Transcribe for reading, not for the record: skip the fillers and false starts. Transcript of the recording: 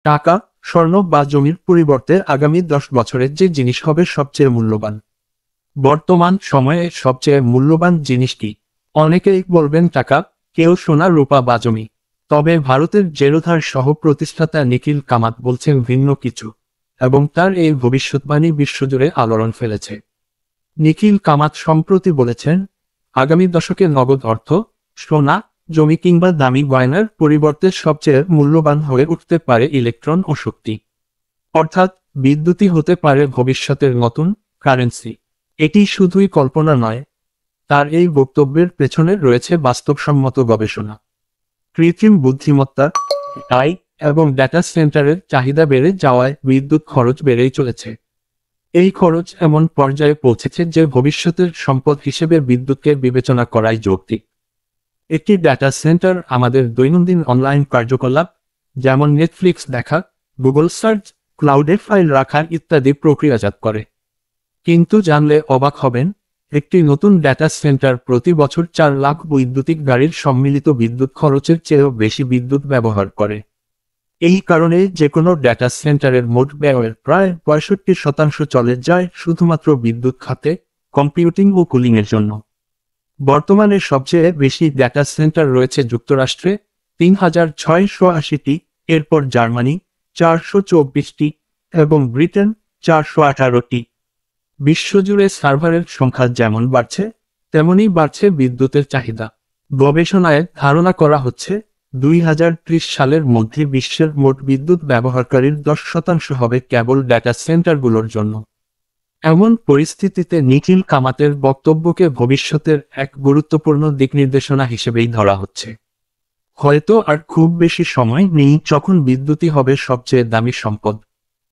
টাকা, স্বর্ণ বা জমির পরিবর্তে আগামী 10 বছরে যে জিনিস হবে সবচেয়ে মূল্যবান? বর্তমান সময়ে সবচেয়ে মূল্যবান জিনিস কি? অনেকেই বলবেন টাকা, কেউ সোনা রূপা বা জমি। তবে ভারতের জেরোধার সহ প্রতিষ্ঠাতা নিখিল কামাত বলছেন ভিন্ন কিছু, এবং তার এই ভবিষ্যৎবাণী বিশ্বজুড়ে আলোড়ন ফেলেছে। নিখিল কামাত সম্প্রতি বলেছেন, আগামী দশকে নগদ অর্থ, সোনা, জমি কিংবা দামি গয়নার পরিবর্তে সবচেয়ে মূল্যবান হয়ে উঠতে পারে ইলেকট্রন ও শক্তি। অর্থাৎ বিদ্যুৎই হতে পারে ভবিষ্যতের নতুন কারেন্সি। এটি শুধুই কল্পনা নয়, তার এই বক্তব্যের পেছনে রয়েছে বাস্তবসম্মত গবেষণা। কৃত্রিম বুদ্ধিমত্তা, এআই এবং ডেটা সেন্টারের চাহিদা বেড়ে যাওয়ায় বিদ্যুৎ খরচ বেড়েই চলেছে। এই খরচ এমন পর্যায়ে পৌঁছেছে যে ভবিষ্যতের সম্পদ হিসেবে বিদ্যুৎকে বিবেচনা করাই যৌক্তিক। একটি ডেটা সেন্টার আমাদের দৈনন্দিন অনলাইন কার্যকলাপ, যেমন নেটফ্লিক্স দেখা, গুগল সার্চ, ক্লাউডে ফাইল রাখা ইত্যাদি প্রক্রিয়াজাত করে। কিন্তু জানলে অবাক হবেন, একটি নতুন ডেটা সেন্টার প্রতি বছর 4 লাখ বৈদ্যুতিক গাড়ির সম্মিলিত বিদ্যুৎ খরচের চেয়েও বেশি বিদ্যুৎ ব্যবহার করে। এই কারণে যে কোনো ডেটা সেন্টারের মোট ব্যয়ের প্রায় 65% চলে যায় শুধুমাত্র বিদ্যুৎ খাতে, কম্পিউটিং ও কুলিংয়ের জন্য। বর্তমানে সবচেয়ে বেশি ডেটা সেন্টার রয়েছে যুক্তরাষ্ট্রে, 3680টি, এরপর জার্মানি 424টি এবং ব্রিটেন 418টি। বিশ্বজুড়ে সার্ভারের সংখ্যা যেমন বাড়ছে, তেমনি বাড়ছে বিদ্যুতের চাহিদা। গবেষণায় ধারণা করা হচ্ছে, 2030 সালের মধ্যে বিশ্বের মোট বিদ্যুৎ ব্যবহারকারীর 10% হবে কেবল ডেটা সেন্টারগুলোর জন্য। এমন পরিস্থিতিতে নিখিল কামাতের বক্তব্যকে ভবিষ্যতের এক গুরুত্বপূর্ণ দিকনির্দেশনা হিসেবেই ধরা হচ্ছে। হয়তো আর খুব বেশি সময় নেই যখন বিদ্যুৎই হবে সবচেয়ে দামি সম্পদ।